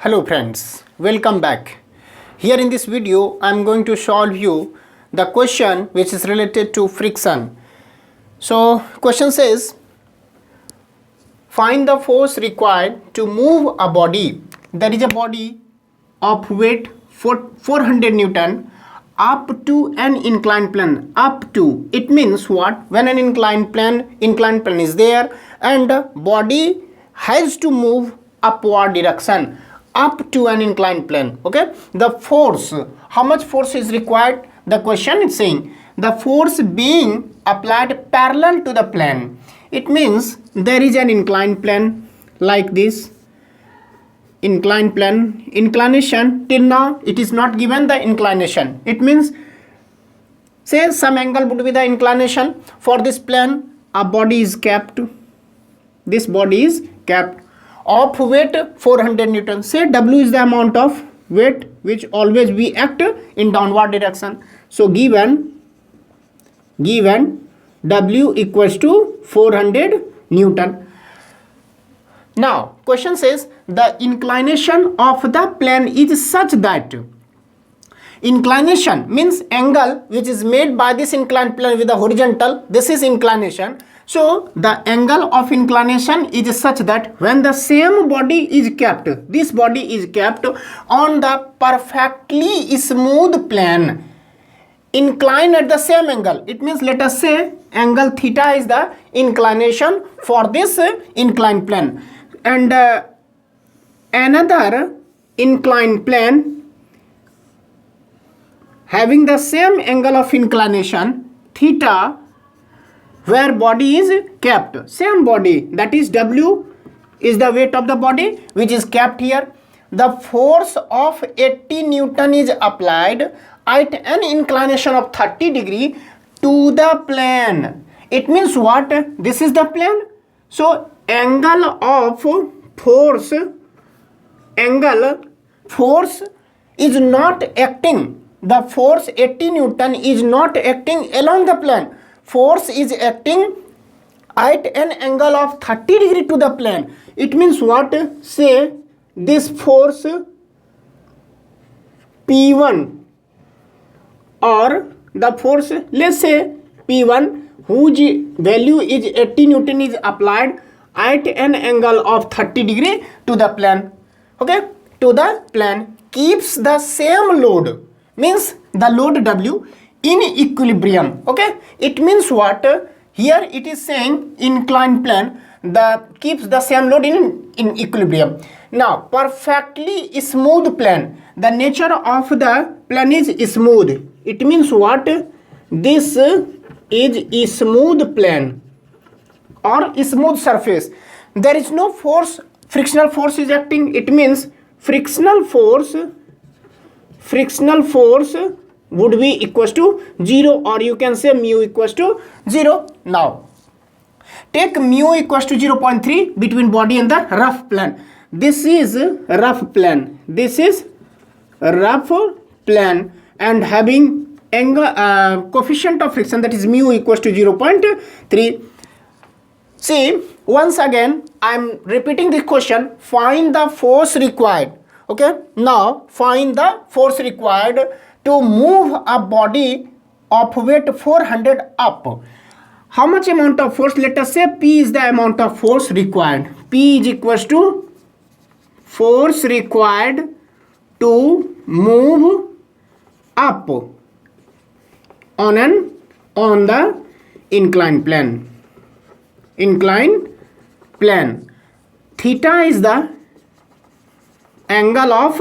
Hello friends, welcome back. Here in this video I am going to solve you the question which is related to friction. So question says, find the force required to move a body. There is a body of weight 400 Newton up to an inclined plane. Up to, it means what? When an inclined plane is there and the body has to move upward direction up to an inclined plane. Okay, the force, how much force is required? The question is saying the force being applied parallel to the plane. It means there is an inclined plane like this, inclined plane, inclination. Till now it is not given the inclination. It means say some angle would be the inclination. For this plane a body is kept, this body is kept of weight 400 Newton. Say W is the amount of weight which always be act in downward direction. So given W equals to 400 Newton. Now question says the inclination of the plane is such that, inclination means angle which is made by this inclined plane with the horizontal, this is inclination. So the angle of inclination is such that when the same body is kept, this body is kept on the perfectly smooth plane, inclined at the same angle. It means let us say angle theta is the inclination for this inclined plane, and another inclined plane having the same angle of inclination theta where body is kept, same body, that is W is the weight of the body which is kept here. The force of 80 Newton is applied at an inclination of 30 degree to the plane. It means what? This is the plane. So angle of force is not acting, the force 80 Newton is not acting along the plane. Force is acting at an angle of 30 degree to the plane. It means what? Say this force P1 or the force, let's say P1, whose value is 80 Newton is applied at an angle of 30 degree to the plane. Okay, to the plane, keeps the same load, means the load W in equilibrium. Okay, it means what? Here it is saying inclined plane the keeps the same load in equilibrium. Now perfectly smooth plane, the nature of the plane is smooth. It means what? This is a smooth plane or a smooth surface. There is no force, frictional force is acting. It means frictional force would be equals to 0, or you can say mu equals to 0. Now take mu equals to 0.3 between body and the rough plane. This is rough plane, this is rough plane, and having angle coefficient of friction, that is mu equals to 0.3. See, once again I am repeating the question, find the force required. Okay, now find the force required to move a body of weight 400 up. How much amount of force? Let us say P is the amount of force required. P is equals to force required to move up on the inclined plane. Theta is the angle of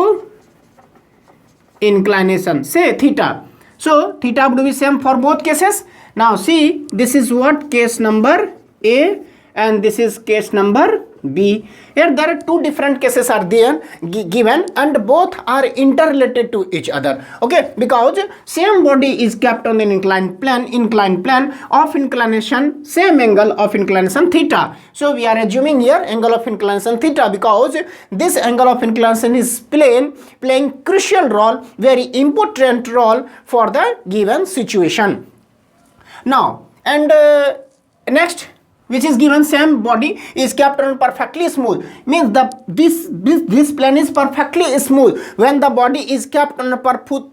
inclination, say theta. So theta would be same for both cases. Now see, this is what? Case number A, and this is case number B. Here there are two different cases are there given, and both are interrelated to each other. Okay, because same body is kept on an inclined plane of inclination, same angle of inclination theta. So we are assuming here angle of inclination theta because this angle of inclination is playing crucial role, very important role for the given situation. Now and next which is given same body is kept on perfectly smooth, means this plane is perfectly smooth. When the body is kept on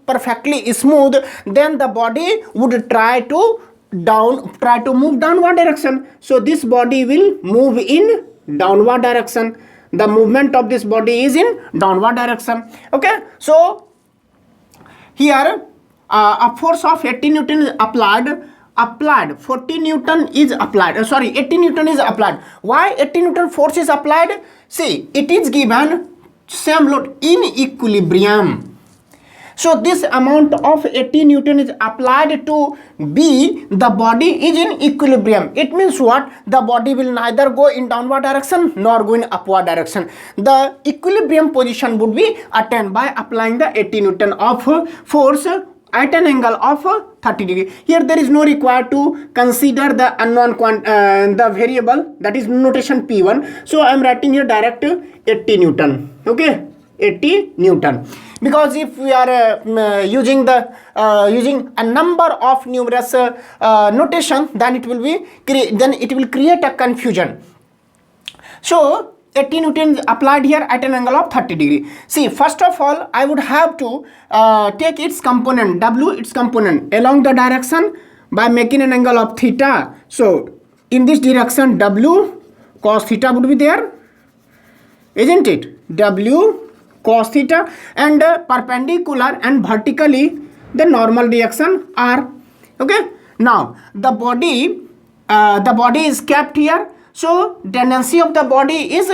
perfectly smooth, then the body would try to move downward direction. So this body will move in downward direction. The movement of this body is in downward direction. Okay, so here a force of 80 Newton is applied. 40 Newton is applied. 80 Newton is applied. Why 80 Newton force is applied? See, it is given same load in equilibrium. So this amount of 80 Newton is applied to B. The body is in equilibrium. It means what? The body will neither go in downward direction nor go in upward direction. The equilibrium position would be attained by applying the 80 Newton of force at an angle of 30 degree. Here there is no required to consider the unknown the variable, that is notation P1. So I am writing here direct 80 Newton. Okay, 80 Newton. Because if we are using a number of numerous notation, then it will create a confusion. So 80 Newton is applied here at an angle of 30 degree. See, first of all, I would have to take its component W, its component along the direction by making an angle of theta. So in this direction, W cos theta would be there, isn't it? W cos theta, and perpendicular and vertically the normal direction R. Okay, now the body is kept here. So tendency of the body is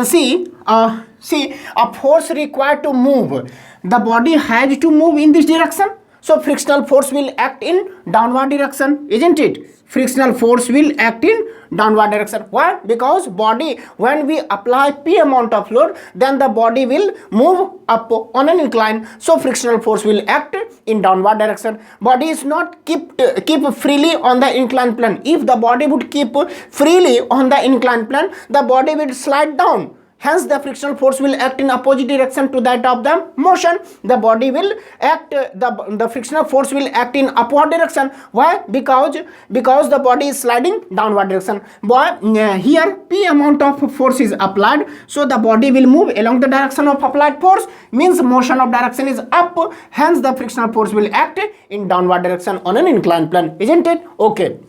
see, a force required to move. The body has to move in this direction. So frictional force will act in downward direction, isn't it? Frictional force will act in downward direction. Why? Because body, when we apply P amount of load, then the body will move up on an incline. So frictional force will act in downward direction. Body is not keep freely on the inclined plane. If the body would keep freely on the inclined plane, the body will slide down. Hence the frictional force will act in opposite direction to that of the motion. The body will act, the frictional force will act in upward direction. Why? Because the body is sliding downward direction. But here P amount of force is applied, so the body will move along the direction of applied force, means motion of direction is up. Hence the frictional force will act in downward direction on an inclined plane, isn't it? Okay.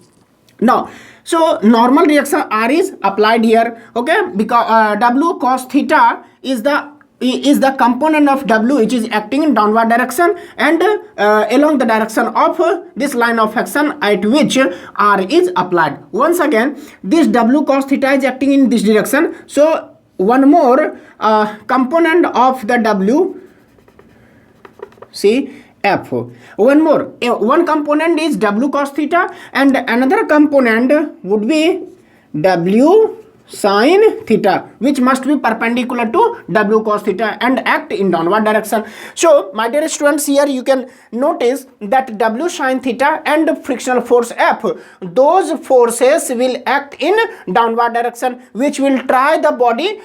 Now, so normal reaction R is applied here. Okay, because W cos theta is the component of W which is acting in downward direction and along the direction of this line of action at which R is applied. Once again, this W cos theta is acting in this direction. So one more component of the W, see, F. One more, one component is W cos theta and another component would be W sin theta, which must be perpendicular to W cos theta and act in downward direction. So my dear students, here you can notice that W sin theta and frictional force F, those forces will act in downward direction, which will try the body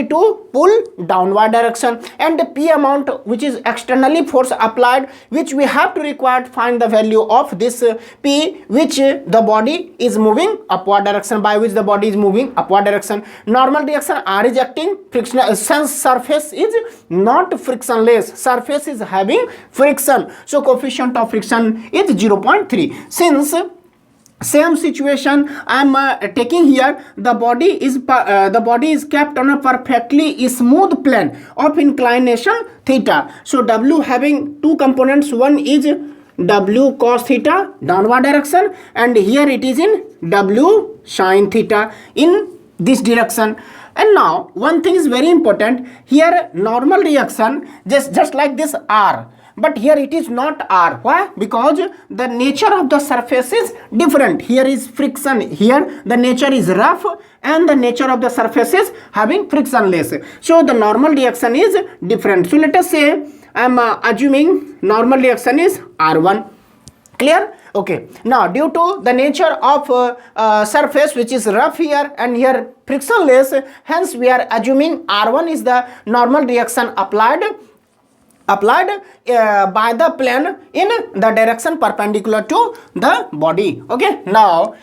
to pull downward direction, and the P amount which is externally force applied, which we have to require to find the value of this P, which the body is moving upward direction, by which the body is moving upward direction. Normal reaction R is acting frictional, since surface is not frictionless, surface is having friction, so coefficient of friction is 0.3. Since same situation I am taking here, the body is kept on a perfectly smooth plane of inclination theta. So W having two components, one is W cos theta downward direction, and here it is in W sin theta in this direction. And now one thing is very important here, normal reaction just like this R, but here it is not R. Why? Because the nature of the surface is different. Here is friction, here the nature is rough and the nature of the surface is having frictionless. So the normal reaction is different. So let us say I am assuming normal reaction is R1. Clear? Okay. Now due to the nature of surface which is rough here and here frictionless, hence we are assuming R1 is the normal reaction applied by the plane in the direction perpendicular to the body. Okay. Now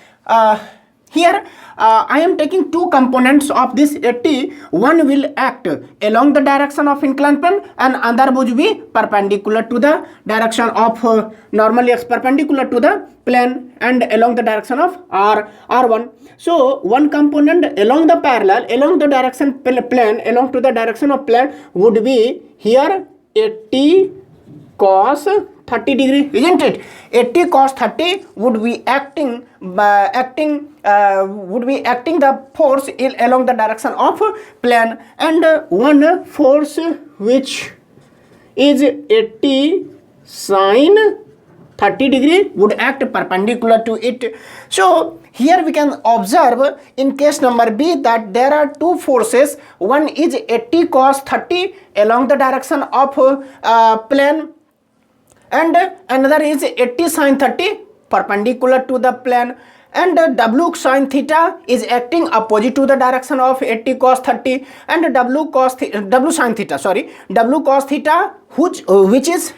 here I am taking two components of this 80. One will act along the direction of inclined plane and other would be perpendicular to the direction of normally perpendicular to the plane and along the direction of R1. So one component along the parallel, along the direction plane, along to the direction of plane would be here 80 cos 30 degree, isn't it? 80 cos 30 would be acting the force along the direction of plane, and one force which is 80 sin 30 degree would act perpendicular to it. So here we can observe in case number B that there are two forces. One is 80 cos 30 along the direction of plane, and another is 80 sin 30 perpendicular to the plane, and W sin theta is acting opposite to the direction of 80 cos 30, and W cos theta which is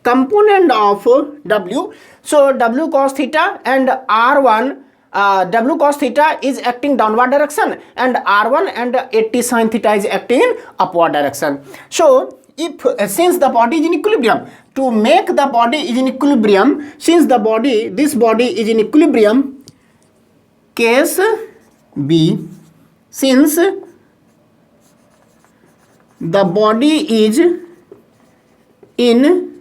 component of W. So W cos theta and R1, W cos theta is acting downward direction and R1 and 80 sin theta is acting in upward direction. So if since the body is in equilibrium, to make the body is in equilibrium, since this body is in equilibrium, case B, since the body is in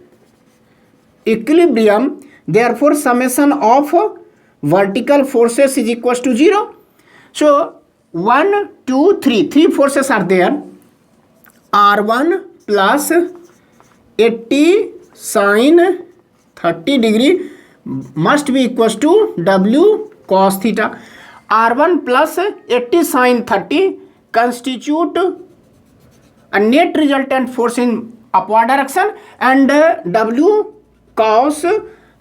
equilibrium, therefore summation of vertical forces is equals to 0. So 1 2 3 forces are there. R1 plus 80 sin 30 degree must be equals to W cos theta. R1 plus 80 sin 30 constitute a net resultant force in upward direction, and W cos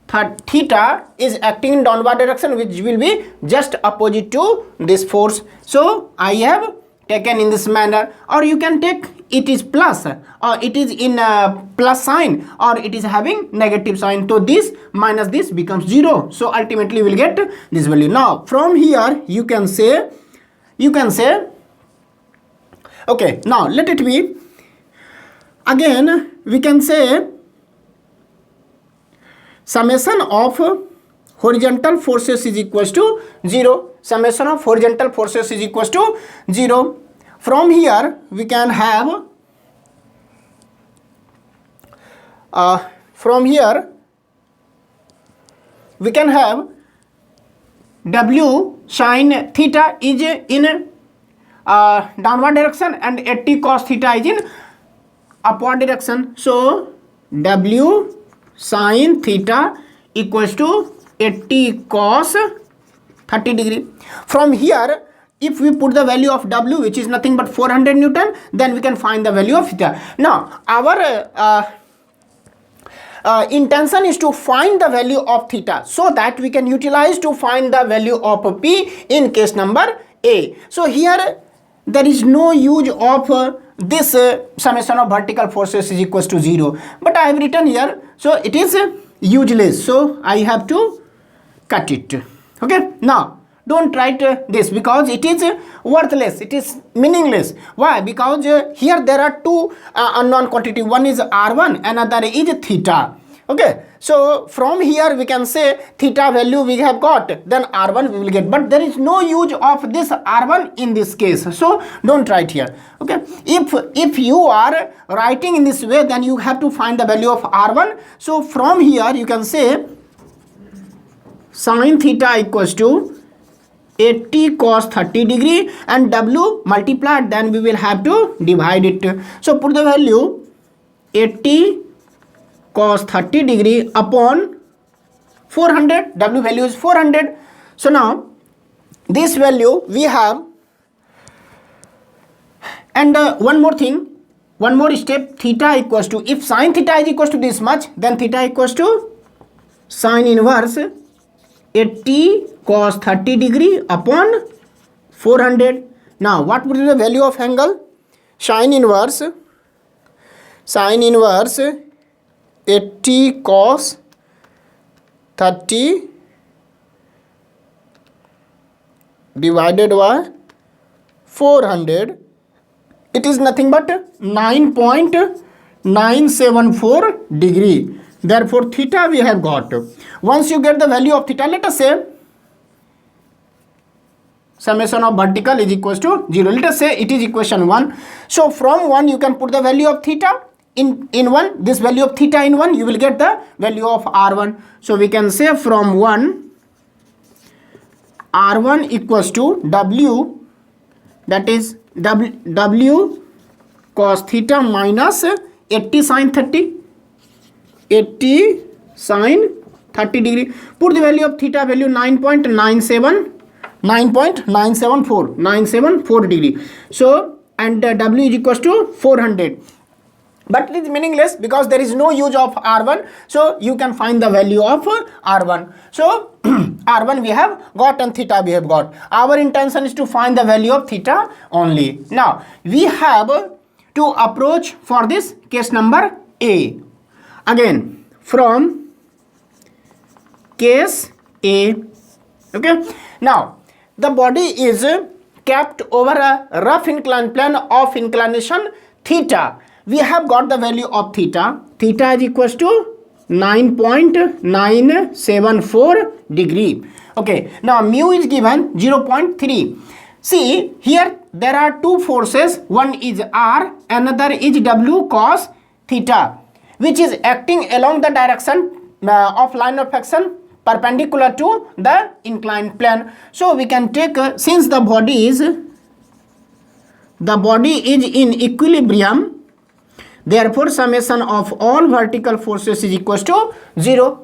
theta is acting in downward direction, which will be just opposite to this force. So I have taken in this manner, or you can take it is plus, or it is in plus sign, or it is having negative sign. So this minus this becomes 0. So ultimately we will get this value. Now from here you can say okay, now let it be again, we can say summation of horizontal forces is equals to 0. Summation of horizontal forces is equals to 0. From here we can have W sin theta is in downward direction and 80 cos theta is in upward direction. So W sin theta equals to 80 cos 30 degree. From here, if we put the value of W, which is nothing but 400 Newton, then we can find the value of theta. Now our intention is to find the value of theta, so that we can utilize to find the value of P in case number A. So here there is no use of this summation of vertical forces is equals to 0, but I have written here, so it is useless, so I have to cut it. Okay, now don't write this because it is worthless, it is meaningless. Why? Because here there are two unknown quantity, one is R1, another is theta. Okay, so from here we can say theta value we have got, then R1 we will get, but there is no use of this R1 in this case, so don't write here. Okay, if you are writing in this way, then you have to find the value of R1. So from here you can say sin theta equals to 80 cos 30 degree, and W multiplied, then we will have to divide it. So put the value 80 cos 30 degree upon 400. W value is 400. So now this value we have, and one more thing, one more step, theta equals to, if sin theta is equals to this much, then theta equals to sin inverse 80 cos 30 degree upon 400. Now what would be the value of angle? Sin inverse 80 cos 30 divided by 400, it is nothing but 9.974 degree. Therefore theta we have got. Once you get the value of theta, let us say summation of vertical is equals to 0. Let us say it is equation 1. So from 1 you can put the value of theta in 1. This value of theta in 1, you will get the value of R1. So we can say from 1 R1 equals to W, that is W cos theta minus 80 sin 30. 80 sin 30 degree. Put the value of theta value 9.974 degree. So and W is equals to 400. But it is meaningless because there is no use of R1. So you can find the value of R1. So R1 we have got and theta we have got. Our intention is to find the value of theta only. Now we have to approach for this case number A. Again from case A. Okay. Now the body is kept over a rough inclined plane of inclination theta. We have got the value of theta. Theta is equals to 9.974 degree. Okay. Now mu is given 0.3. See here there are two forces. One is R, another is W cos theta, which is acting along the direction of line of action perpendicular to the inclined plane. So we can take since the body is in equilibrium, therefore summation of all vertical forces is equals to 0.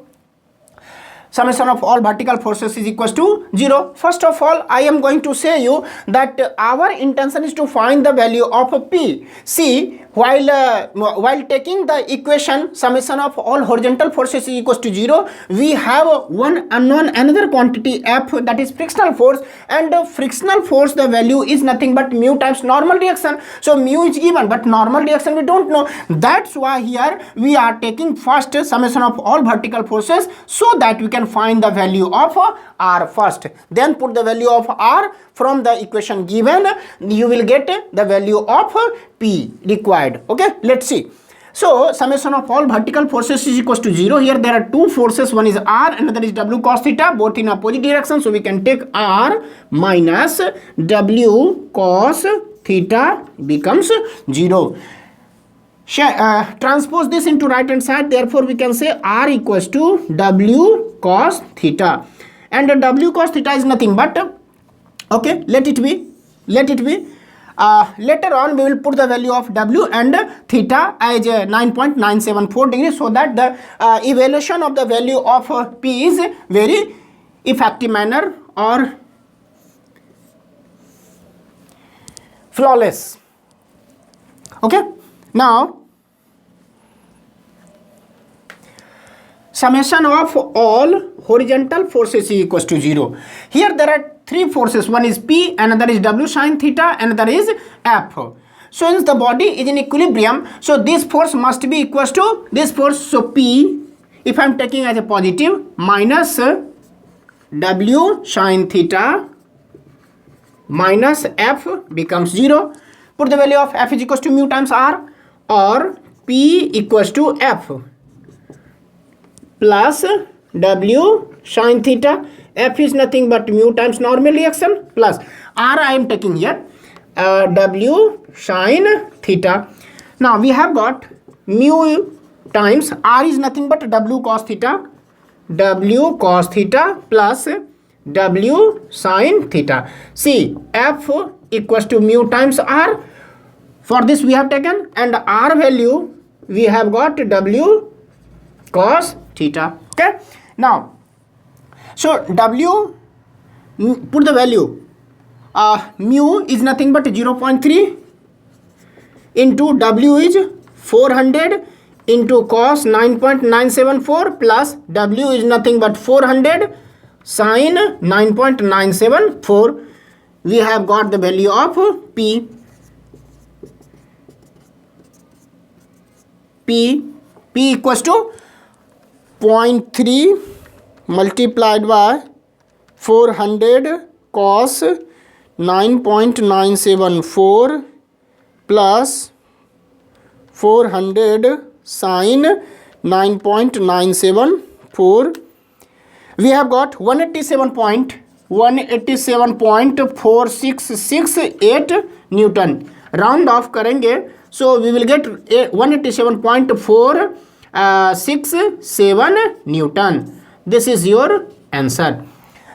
Summation of all vertical forces is equals to 0. First of all, I am going to say you that our intention is to find the value of P. See, while taking the equation summation of all horizontal forces is equals to 0, we have one unknown another quantity F, that is frictional force, and frictional force the value is nothing but mu times normal reaction. So mu is given but normal reaction we don't know. That's why here we are taking first summation of all vertical forces so that we can find the value of R first. Then put the value of R from the equation given, you will get the value of P required. Okay, let's see. So summation of all vertical forces is equals to 0. Here there are two forces, one is R, another is W cos theta, both in opposite direction. So we can take R minus W cos theta becomes 0. Transpose this into right hand side, therefore we can say R equals to W cos theta, and W cos theta is nothing but, okay, let it be. Later on we will put the value of W and theta as 9.974 degrees, so that the evaluation of the value of P is very effective manner or flawless. Okay. Now summation of all horizontal forces is equals to 0. Here there are three forces, one is P, another is W sin theta, another is F. So since the body is in equilibrium, so this force must be equals to this force. So P, if I am taking as a positive, minus W sin theta minus F becomes 0. Put the value of F is equals to mu times R, or P equals to F plus W sin theta. F is nothing but mu times normal reaction plus R I am taking here W sin theta. Now we have got mu times R is nothing but W cos theta plus W sin theta. See, F equals to mu times R. For this we have taken, and R value we have got W cos theta. Okay. Now, so W, put the value, mu is nothing but 0.3 into W is 400 into cos 9.974 plus W is nothing but 400 sin 9.974. We have got the value of P. P equals to 0.3 multiplied by 400 cos 9.974 plus 400 sin 9.974. We have got 187.4668 newton. Round off करेंगे so we will get 187.467 newton. This is your answer.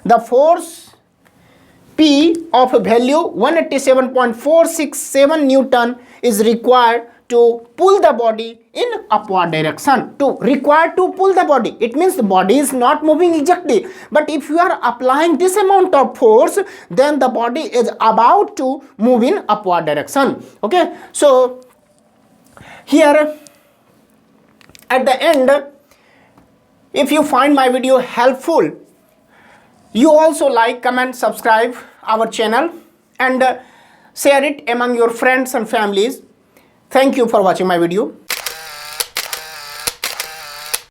The force P of value 187.467 Newton is required to pull the body in upward direction. Required to pull the body, it means the body is not moving exactly, but if you are applying this amount of force, then the body is about to move in upward direction. Okay, so here at the end, if you find my video helpful, you also like, comment, subscribe our channel and share it among your friends and families. Thank you for watching my video.